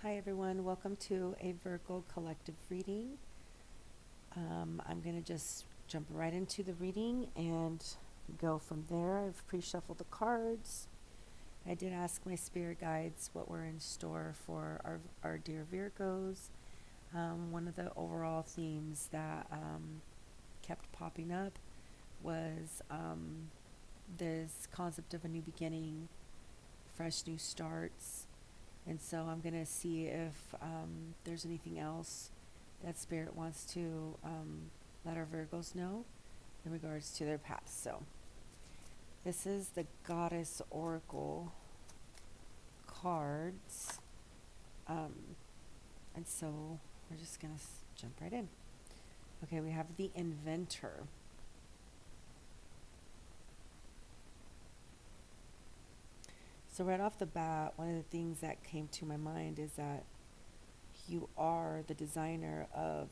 Hi everyone, welcome to a Virgo collective reading. I'm going to just jump right into the reading and go from there. I've pre-shuffled the cards. I did ask my spirit guides what were in store for our dear Virgos. One of the overall themes that kept popping up was this concept of a new beginning, fresh new starts. And so I'm going to see if there's anything else that Spirit wants to let our Virgos know in regards to their past. So this is the Goddess Oracle cards. And so we're just going to jump right in. Okay, we have the Inventor. So right off the bat, one of the things that came to my mind is that you are the designer of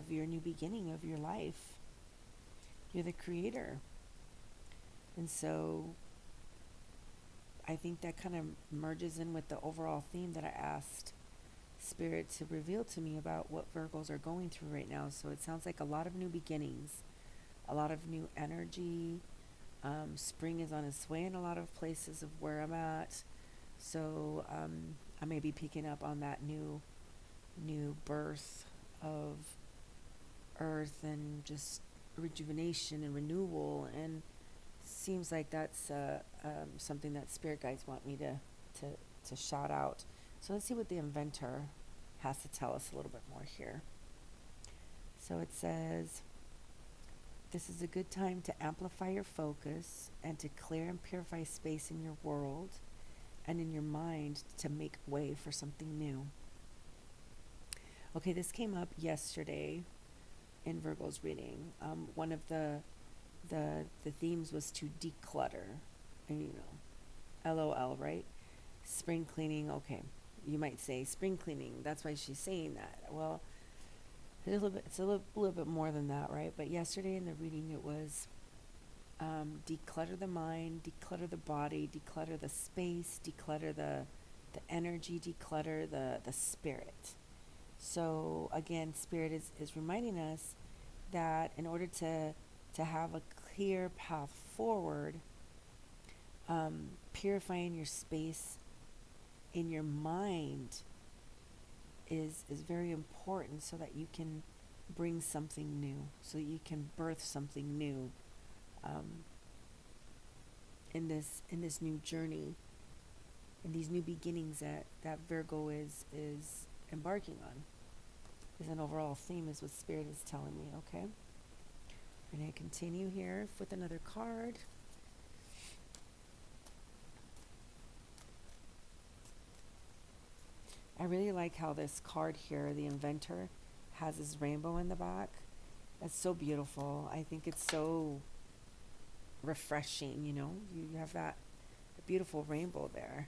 your new beginning of your life. You're the creator. And so I think that kind of merges in with the overall theme that I asked Spirit to reveal to me about what Virgos are going through right now. So it sounds like a lot of new beginnings, a lot of new energy. Spring is on its way in a lot of places of where I'm at. So I may be picking up on that new birth of earth and just rejuvenation and renewal, and seems like that's something that spirit guides want me to shout out. So let's see what the Inventor has to tell us a little bit more here. So it says, this is a good time to amplify your focus and to clear and purify space in your world and in your mind to make way for something new. Okay, this came up yesterday in Virgo's reading. One of the themes was to declutter. And LOL, right? Spring cleaning. Okay, you might say spring cleaning. That's why she's saying that. Well, it's a little bit more than that, right? But yesterday in the reading, it was declutter the mind, declutter the body, declutter the space, declutter the energy, declutter the spirit. So again, Spirit is reminding us that in order to have a clear path forward, purifying your space in your mind is very important, so that you can bring something new, so that you can birth something new in this new journey, in these new beginnings that Virgo is embarking on. Is an overall theme, is what Spirit is telling me. Okay, we're going to continue here with another card. I really like how this card here, the Inventor, has this rainbow in the back. That's so beautiful. I think it's so refreshing, You have that beautiful rainbow there.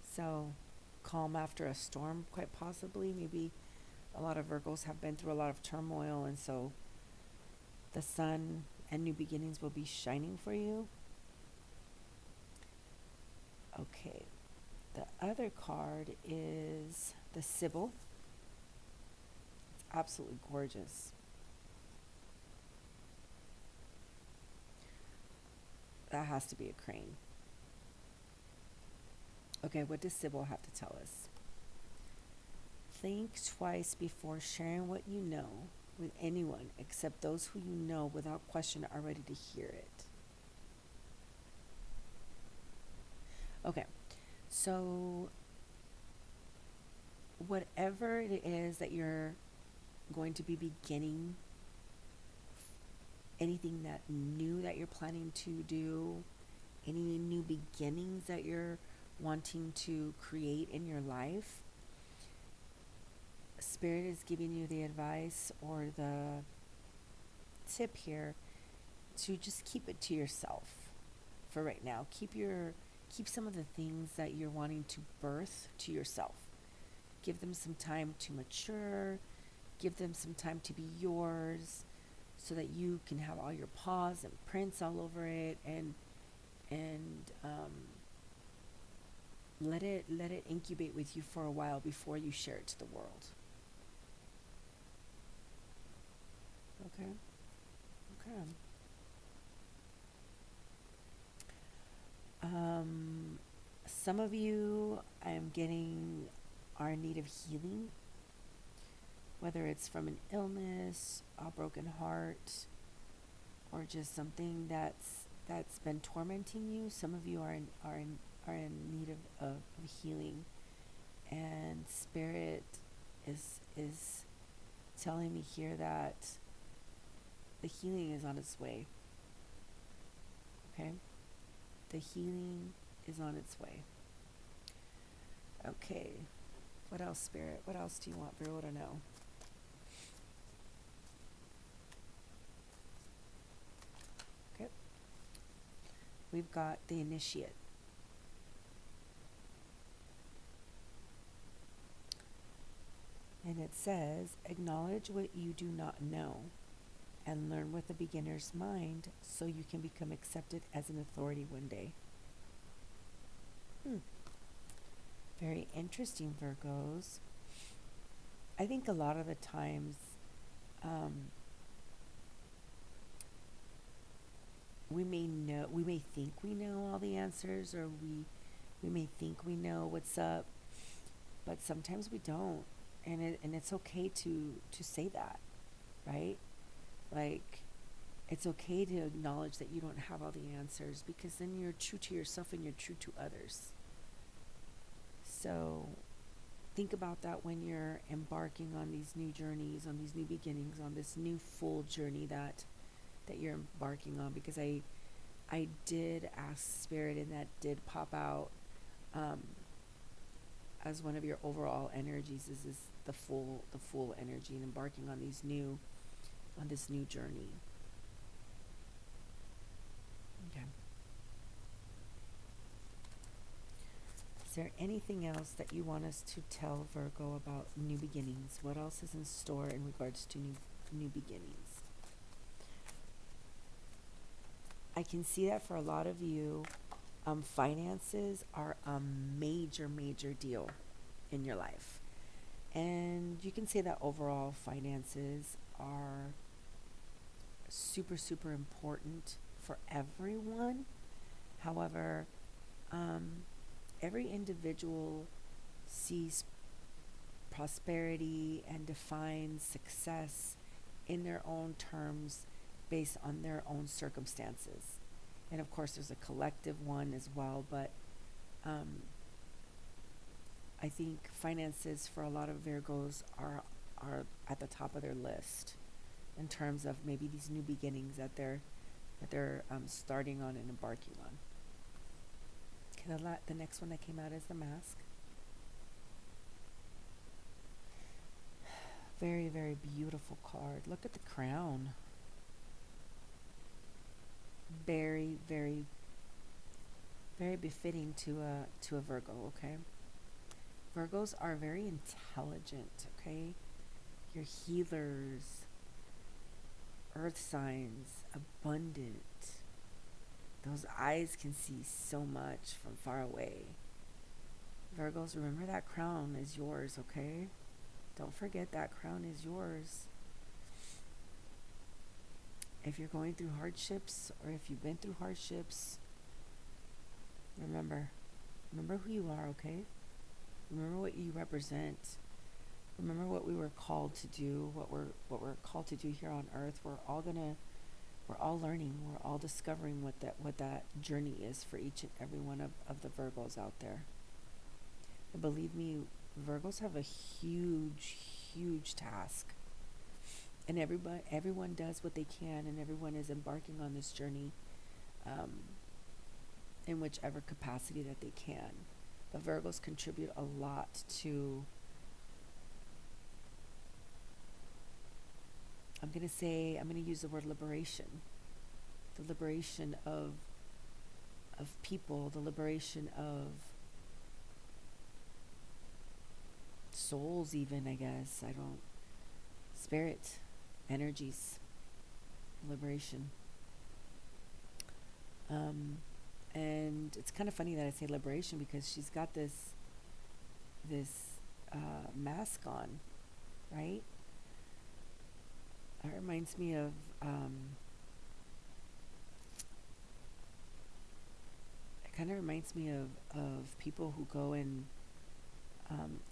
So calm after a storm, quite possibly. Maybe a lot of Virgos have been through a lot of turmoil, and so the sun and new beginnings will be shining for you. Okay, the other card is the Sybil. It's absolutely gorgeous. That has to be a crane. Okay, what does Sybil have to tell us? Think twice before sharing what you know with anyone except those who you know without question are ready to hear it. Okay, so whatever it is that you're going to be beginning, anything that new that you're planning to do, any new beginnings that you're wanting to create in your life, Spirit is giving you the advice or the tip here to just keep it to yourself for right now. Keep some of the things that you're wanting to birth to yourself. Give them some time to mature. Give them some time to be yours, so that you can have all your paws and prints all over it, and and let it incubate with you for a while before you share it to the world. Okay. Okay. Some of you, I'm getting, are in need of healing, whether it's from an illness, a broken heart, or just something that's been tormenting you. Some of you are in need of healing, and spirit is telling me here that the healing is on its way. Okay, the healing is on its way. Okay, what else, spirit? What else do you want Virgo to know? Okay, we've got the initiate. And it says, acknowledge what you do not know and learn with a beginner's mind so you can become accepted as an authority one day. Very interesting, Virgos. I think a lot of the times um, we may think we know all the answers, or we may think we know what's up, but sometimes we don't, and it's okay to say that, right? Like, it's okay to acknowledge that you don't have all the answers, because then you're true to yourself and you're true to others. So think about that when you're embarking on these new journeys, on these new beginnings, on this new full journey that you're embarking on, because I did ask spirit, and that did pop out um, as one of your overall energies is the full energy, and embarking on this new journey. Okay. Is there anything else that you want us to tell Virgo about new beginnings? What else is in store in regards to new beginnings? I can see that for a lot of you, finances are a major deal in your life. And you can say that overall finances are super important for everyone. However, every individual sees prosperity and defines success in their own terms based on their own circumstances. And of course, there's a collective one as well, but I think finances for a lot of Virgos are at the top of their list in terms of maybe these new beginnings that they're starting on and embarking on. Okay, the next one that came out is the mask. Very beautiful card. Look at the crown. Very very befitting to a Virgo. Okay, Virgos are very intelligent. Okay, you're healers, earth signs, abundant. Those eyes can see so much from far away. Virgos, remember that crown is yours, okay? Don't forget that crown is yours. If you're going through hardships, or if you've been through hardships, remember who you are, okay? Remember what you represent. Remember what we were called to do, what we're called to do here on earth. We're all learning, we're all discovering what that journey is for each and every one of the Virgos out there. And believe me, Virgos have a huge task. And everyone does what they can, and everyone is embarking on this journey in whichever capacity that they can. But Virgos contribute a lot to, I'm going to use the word liberation. The liberation of people, the liberation of souls even, I guess. Spirit, energies, liberation. And And it's kind of funny that I say liberation because she's got this mask on, right? It reminds me of it kind of reminds me of people who go in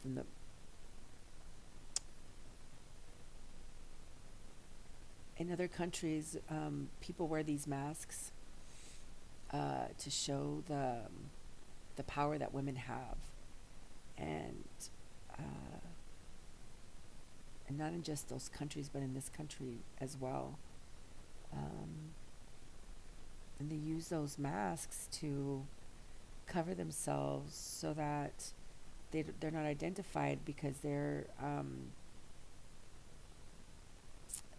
from the in other countries. People wear these masks to show the power that women have, and uh, and not in just those countries, but in this country as well. Um, and they use those masks to cover themselves so that they're not identified because they're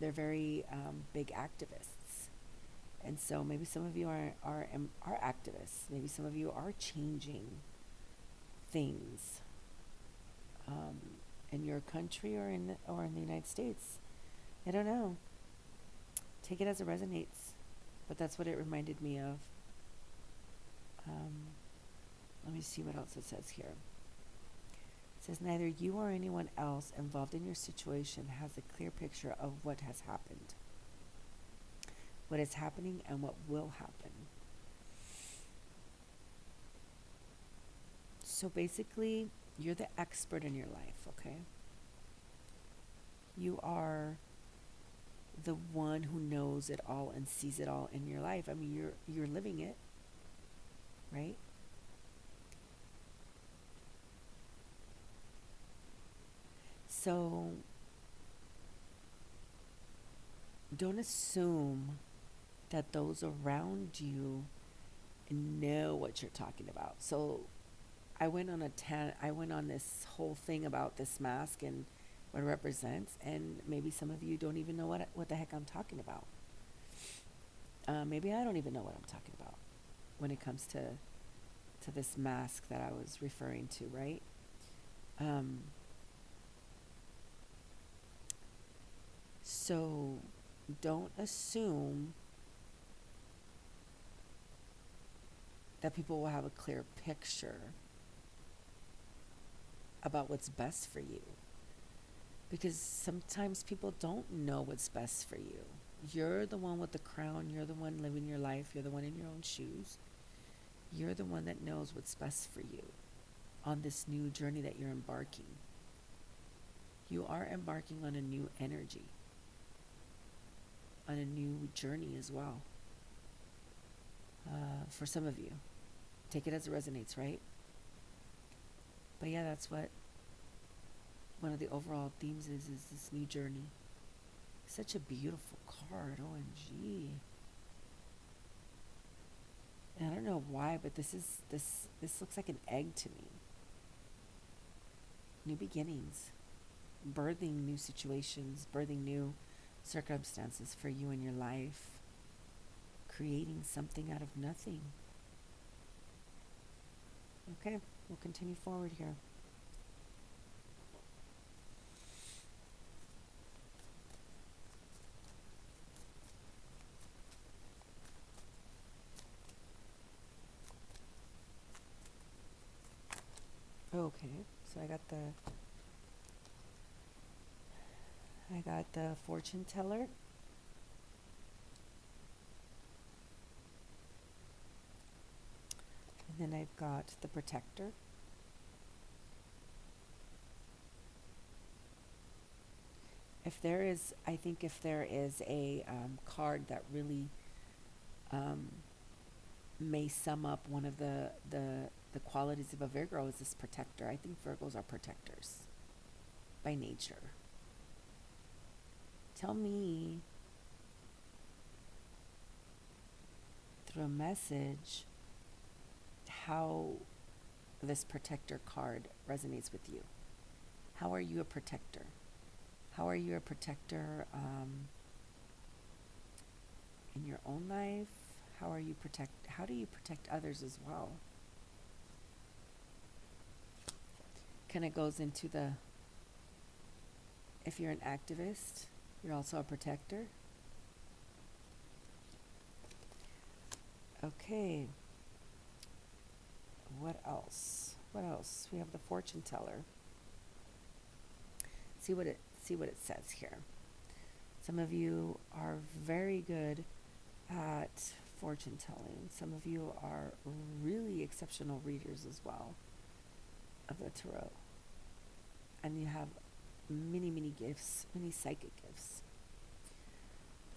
very big activists. And so maybe some of you are activists. Maybe some of you are changing things um, in your country or in the United States. I don't know. Take it as it resonates. But that's what it reminded me of. Let me see what else it says here. It says, neither you or anyone else involved in your situation has a clear picture of what has happened, what is happening, and what will happen. So basically, you're the expert in your life, okay? You are the one who knows it all and sees it all in your life. I mean, you're living it, right? So don't assume that those around you know what you're talking about. So I went on this whole thing about this mask and what it represents, and maybe some of you don't even know what the heck I'm talking about. Maybe I don't even know what I'm talking about when it comes to this mask that I was referring to, right? So don't assume that people will have a clear picture about what's best for you. Because sometimes people don't know what's best for you. You're the one with the crown. You're the one living your life. You're the one in your own shoes. You're the one that knows what's best for you on this new journey that you're embarking. You are embarking on a new energy, on a new journey as well. For some of you, take it as it resonates, right? But yeah, that's what one of the overall themes is this new journey. Such a beautiful card, OMG. And I don't know why, but this looks like an egg to me. New beginnings, birthing new situations, birthing new circumstances for you in your life, creating something out of nothing. Okay, we'll continue forward here. Okay, so I got the fortune teller. And then I've got the protector. If there is a card that really may sum up one of the qualities of a Virgo, is this protector. I think Virgos are protectors by nature. Tell me through a message how this protector card resonates with you. How are you a protector? How are you a protector in your own life? How do you protect others as well? Kind of goes into if you're an activist, you're also a protector. Okay. What else? What else? We have the fortune teller. See what it says here. Some of you are very good at fortune telling. Some of you are really exceptional readers as well of the tarot. And you have many, many gifts, many psychic gifts.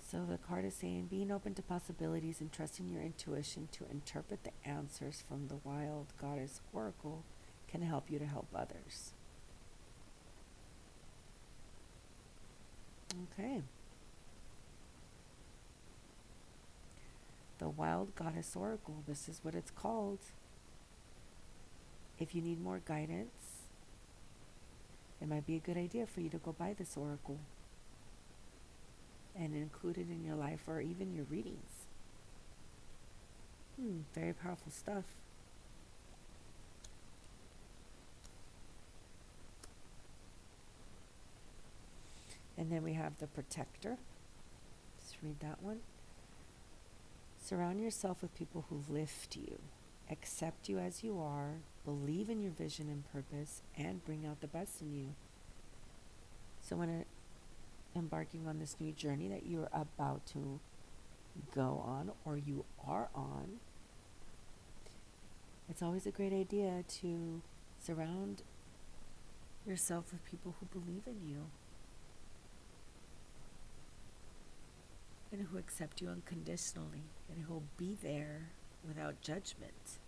So the card is saying being open to possibilities and trusting your intuition to interpret the answers from the wild goddess oracle can help you to help others. Okay. The wild goddess oracle, this is what it's called. If you need more guidance, it might be a good idea for you to go buy this oracle and include it in your life or even your readings. Very powerful stuff. And then we have the protector. Let's read that one. Surround yourself with people who lift you, accept you as you are, believe in your vision and purpose, and bring out the best in you. So when embarking on this new journey that you're about to go on or you are on, it's always a great idea to surround yourself with people who believe in you and who accept you unconditionally and who will be there without judgment.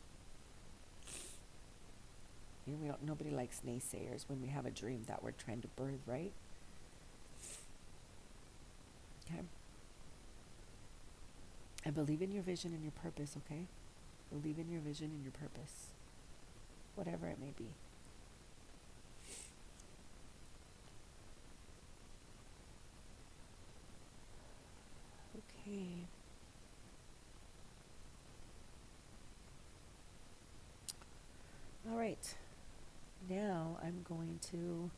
Nobody likes naysayers when we have a dream that we're trying to birth, right? Okay. And believe in your vision and your purpose, okay? Believe in your vision and your purpose, whatever it may be. Okay. All right. Now I'm going to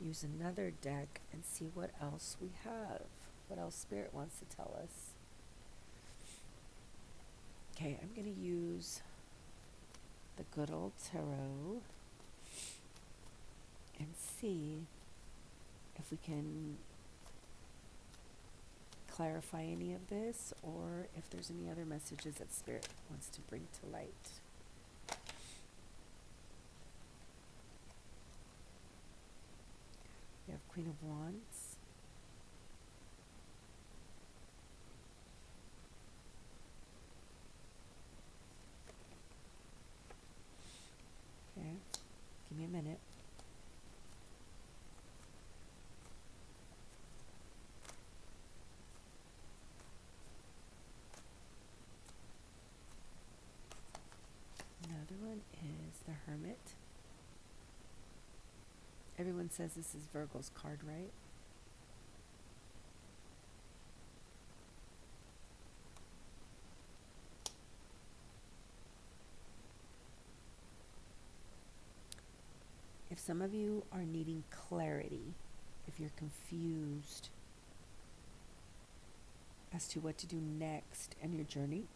use another deck and see what else we have. What else Spirit wants to tell us. Okay, I'm going to use the good old tarot and see if we can clarify any of this or if there's any other messages that Spirit wants to bring to light. We have Queen of Wands. Okay, give me a minute. Another one is the Hermit. Everyone says this is Virgo's card, right? If some of you are needing clarity, if you're confused as to what to do next in your journey,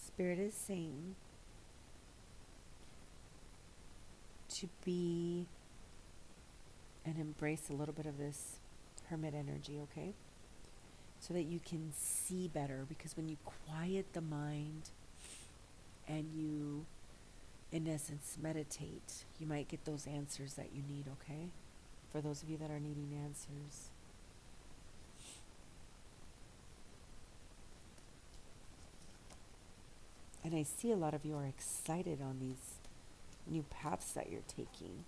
Spirit is saying to be and embrace a little bit of this Hermit energy, okay? So that you can see better, because when you quiet the mind and you, in essence, meditate, you might get those answers that you need, okay? For those of you that are needing answers. And I see a lot of you are excited on these new paths that you're taking.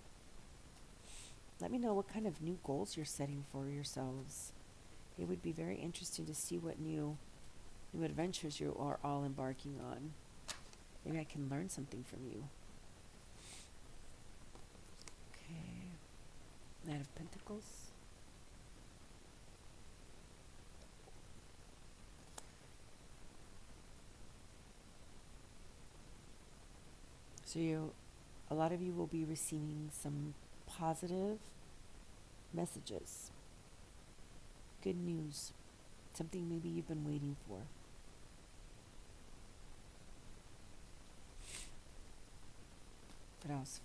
Let me know what kind of new goals you're setting for yourselves. It would be very interesting to see what new adventures you are all embarking on. Maybe I can learn something from you. Okay. Knight of Pentacles. So a lot of you will be receiving some positive messages. Good news. Something maybe you've been waiting for. What else?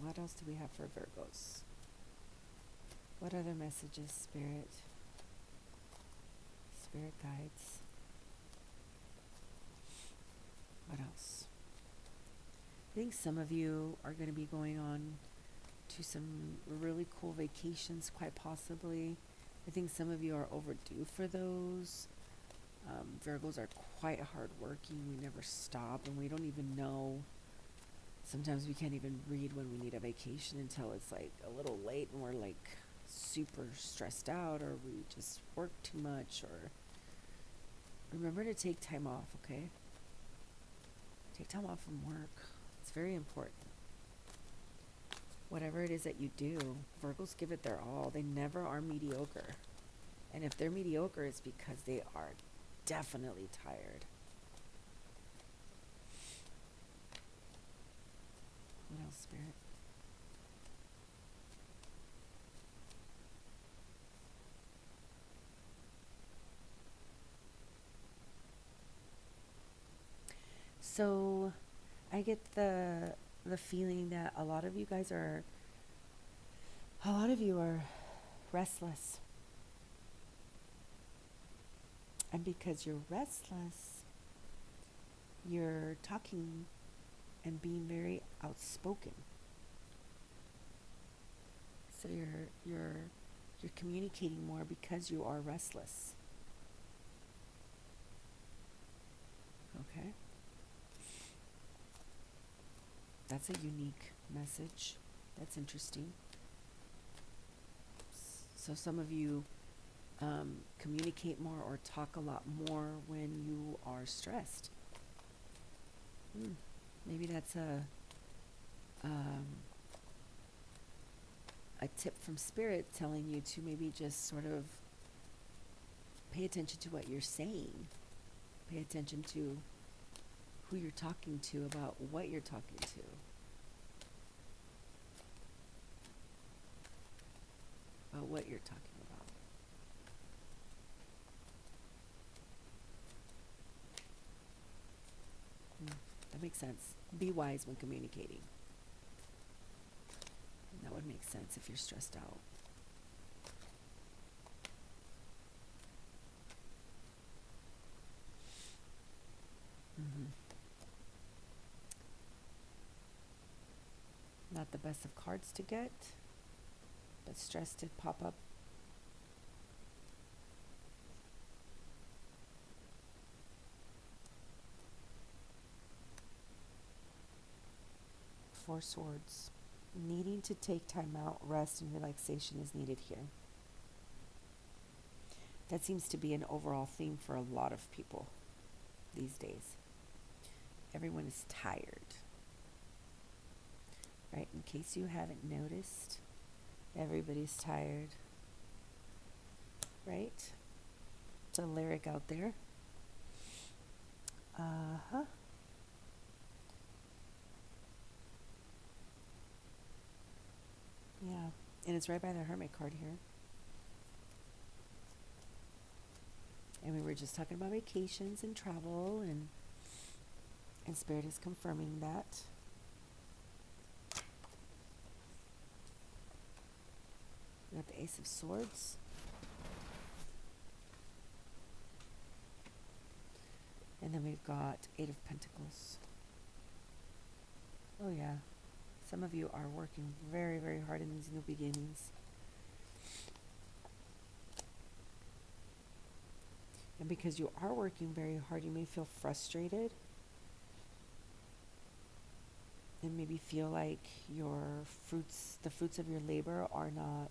What else do we have for Virgos? What other messages, Spirit? Spirit guides. What else? I think some of you are going to be going on to some really cool vacations, quite possibly. I think some of you are overdue for those. Virgos are quite hardworking. We never stop, and we don't even know. Sometimes we can't even read when we need a vacation until it's like a little late and we're like super stressed out, or we just work too much. Or remember to take time off, okay? Take time off from work. It's very important. Whatever it is that you do, Virgos give it their all. They never are mediocre. And if they're mediocre, it's because they are definitely tired. What else, Spirit? So I get the feeling that a lot of you are restless. And because you're restless, you're talking and being very outspoken. So you're communicating more because you are restless. Okay? That's a unique message. That's interesting. So some of you communicate more or talk a lot more when you are stressed. Maybe that's a tip from Spirit telling you to maybe just sort of pay attention to what you're saying. Pay attention to who you're talking to about what you're talking to. About what you're talking about. That makes sense. Be wise when communicating. And that would make sense if you're stressed out. Not the best of cards to get, but stress did pop up. Four Swords. Needing to take time out, rest, and relaxation is needed here. That seems to be an overall theme for a lot of people these days. Everyone is tired. Right? In case you haven't noticed, everybody's tired. Right? It's a lyric out there. Yeah. And it's right by the Hermit card here. And we were just talking about vacations and travel, and Spirit is confirming that. We got the Ace of Swords. And then we've got Eight of Pentacles. Oh yeah. Some of you are working very, very hard in these new beginnings. And because you are working very hard, you may feel frustrated. And maybe feel like the fruits of your labor are not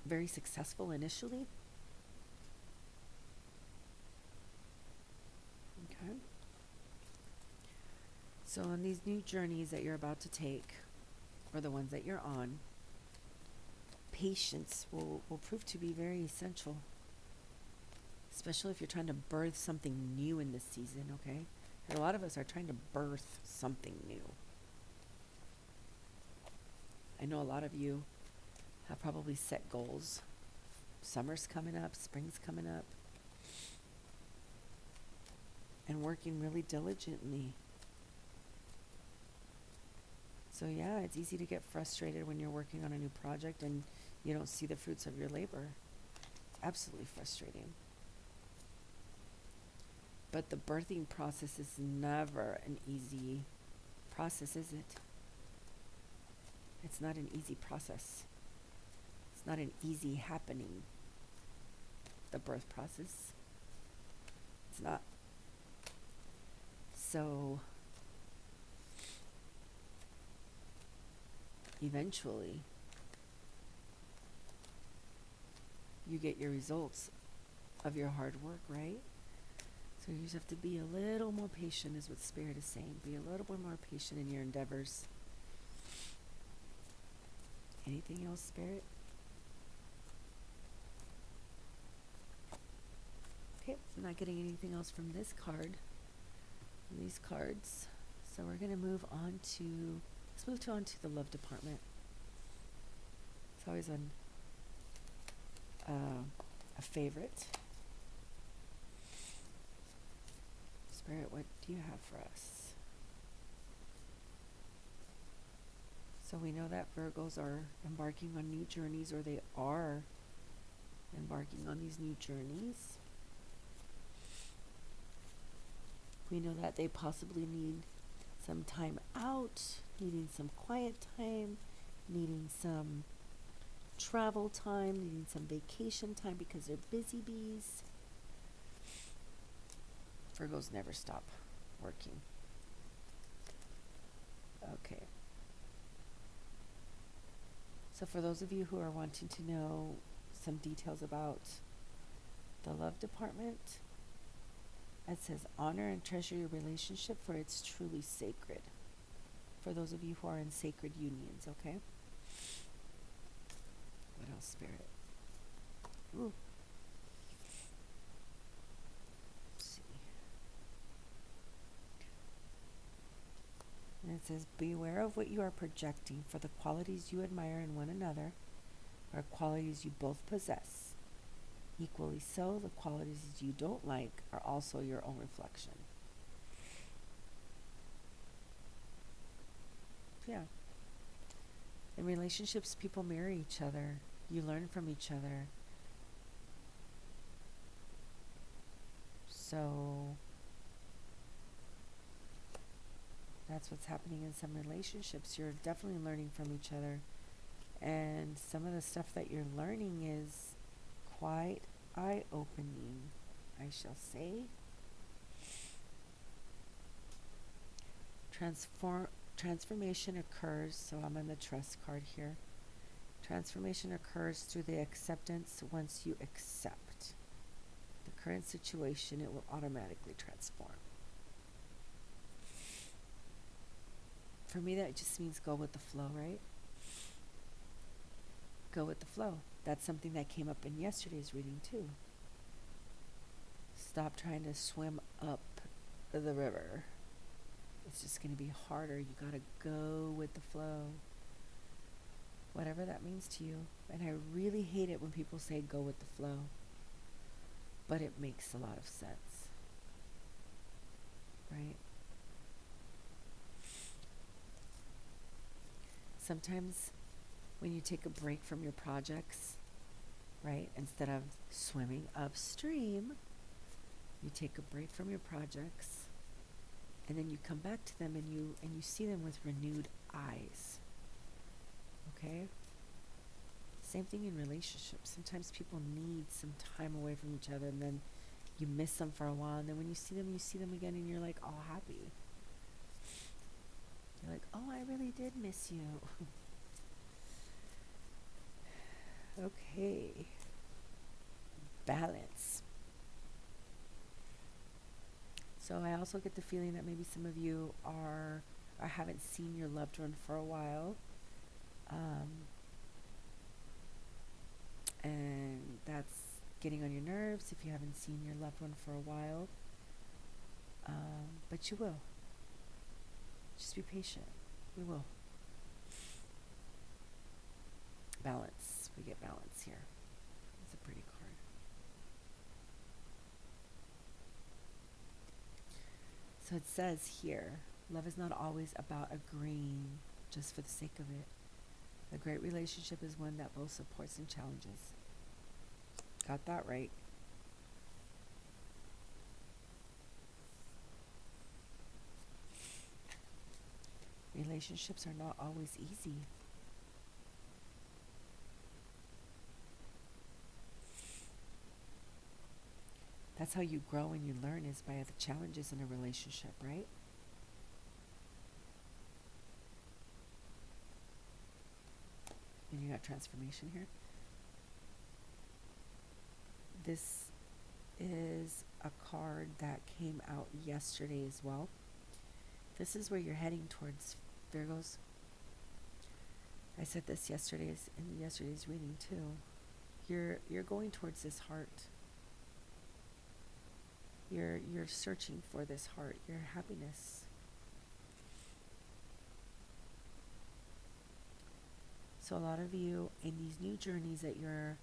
very successful initially. Okay. So on these new journeys that you're about to take, or the ones that you're on, patience will prove to be very essential. Especially if you're trying to birth something new in this season, okay? And a lot of us are trying to birth something new. I know a lot of you have probably set goals. Summer's coming up, spring's coming up. and working really diligently. So yeah, it's easy to get frustrated when you're working on a new project and you don't see the fruits of your labor. It's absolutely frustrating. But the birthing process is never an easy process, is it? It's not an easy process. It's not an easy happening. The birth process. It's not. So eventually you get your results of your hard work, right? So you just have to be a little more patient, is what Spirit is saying. Be a little bit more patient in your endeavors. Anything else, Spirit? Okay, I'm not getting anything else from this card, from these cards. So we're going to move on to, on to the love department. It's always a favorite. Spirit, what do you have for us? So we know that Virgos are embarking on new journeys, or they are embarking on these new journeys. We know that they possibly need some time out, needing some quiet time, needing some travel time, needing some vacation time because they're busy bees. Virgos never stop working. Okay. So for those of you who are wanting to know some details about the love department, it says honor and treasure your relationship, for it's truly sacred. For those of you who are in sacred unions, okay? What else, Spirit? Ooh. Let's see. And it says, beware of what you are projecting, for the qualities you admire in one another are qualities you both possess. Equally so, the qualities you don't like are also your own reflection. Yeah. In relationships, people mirror each other. You learn from each other. So that's what's happening in some relationships. You're definitely learning from each other. And some of the stuff that you're learning is quite eye-opening, I shall say. Transformation occurs, so I'm on the trust card here. Transformation occurs through the acceptance. Once you accept the current situation, it will automatically transform. For me, that just means go with the flow, right? Go with the flow. That's something that came up in yesterday's reading too. Stop trying to swim up the river. It's just going to be harder. You got to go with the flow. Whatever that means to you. And I really hate it when people say go with the flow. But it makes a lot of sense. Right? Sometimes when you take a break from your projects, right, instead of swimming upstream, you take a break from your projects, and then you come back to them and you see them with renewed eyes. Okay? Same thing in relationships. Sometimes people need some time away from each other, and then you miss them for a while, and then when you see them again, and you're like all happy. You're like, oh, I really did miss you. Okay. Balance. So I also get the feeling that maybe some of you are haven't seen your loved one for a while. And that's getting on your nerves if you haven't seen your loved one for a while. But you will. Just be patient. We will. Balance. We get balance here. It's a pretty card. So it says here, love is not always about agreeing just for the sake of it. A great relationship is one that both supports and challenges. Got that right. Relationships are not always easy. That's how you grow and you learn, is by the challenges in a relationship, right? And you got transformation here. This is a card that came out yesterday as well. This is where you're heading towards, Virgos. I said this yesterday's in yesterday's reading too. You're going towards this heart. You're searching for this heart, your happiness. So a lot of you in these new journeys that you're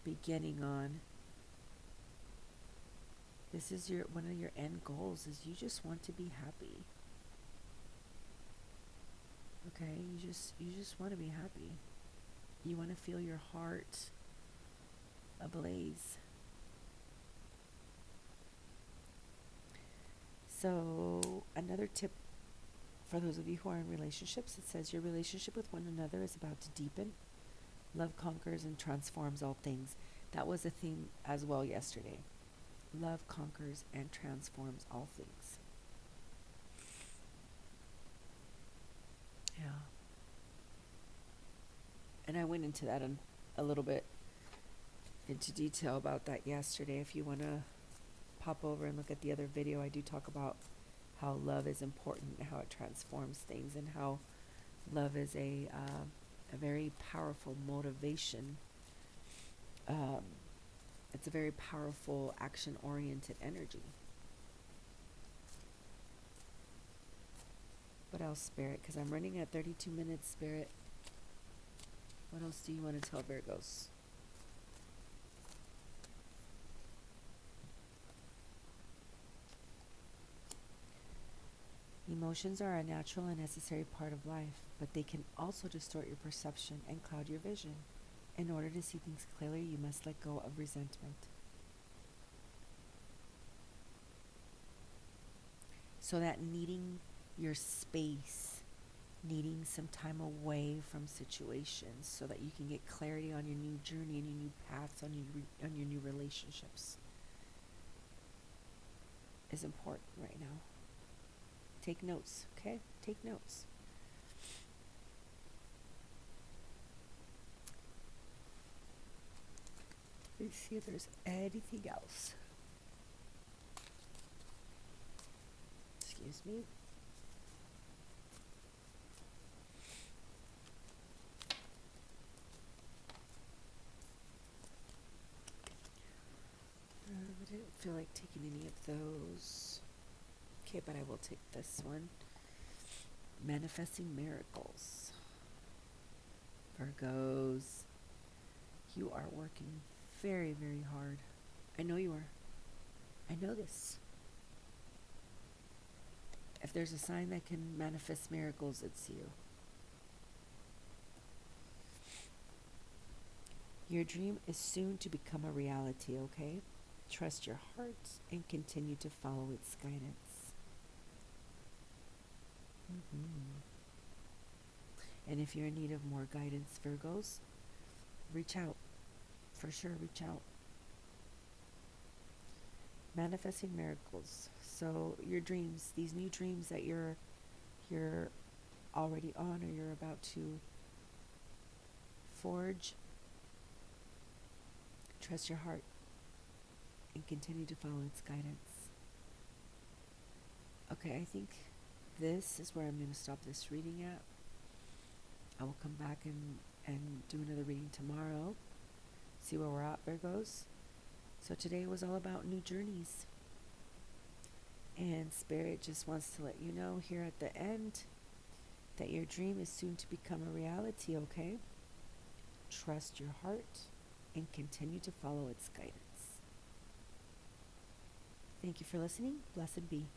beginning on, this is one of your end goals, is you just want to be happy. Okay, you just want to be happy. You want to feel your heart ablaze. So another tip for those of you who are in relationships, it says your relationship with one another is about to deepen. Love conquers and transforms all things. That was a theme as well yesterday. Love conquers and transforms all things. Yeah. And I went into that a little bit into detail about that yesterday. If you want to pop over and look at the other video, I do talk about how love is important and how it transforms things, and how love is a very powerful motivation. It's a very powerful action-oriented energy. What else, Spirit? Because I'm running at 32 minutes, Spirit. What else do you want to tell Virgos? Emotions are a natural and necessary part of life, but they can also distort your perception and cloud your vision. In order to see things clearly, you must let go of resentment. So that needing your space, needing some time away from situations so that you can get clarity on your new journey and your new paths, on your new relationships, is important right now. Take notes, okay? Take notes. Let's see if there's anything else. Excuse me. I didn't feel like taking any of those. Okay, but I will take this one. Manifesting miracles. Virgos, you are working very, very hard. I know you are. I know this. If there's a sign that can manifest miracles, it's you. Your dream is soon to become a reality, okay? Trust your heart and continue to follow its guidance. And if you're in need of more guidance, Virgos, reach out. For sure, reach out. Manifesting miracles. So your dreams, these new dreams that you're already on or you're about to forge, trust your heart and continue to follow its guidance. Okay, I think this is where I'm going to stop this reading at. I will come back and do another reading tomorrow. See where we're at, Virgos. So today was all about new journeys. And Spirit just wants to let you know here at the end that your dream is soon to become a reality, okay? Trust your heart and continue to follow its guidance. Thank you for listening. Blessed be.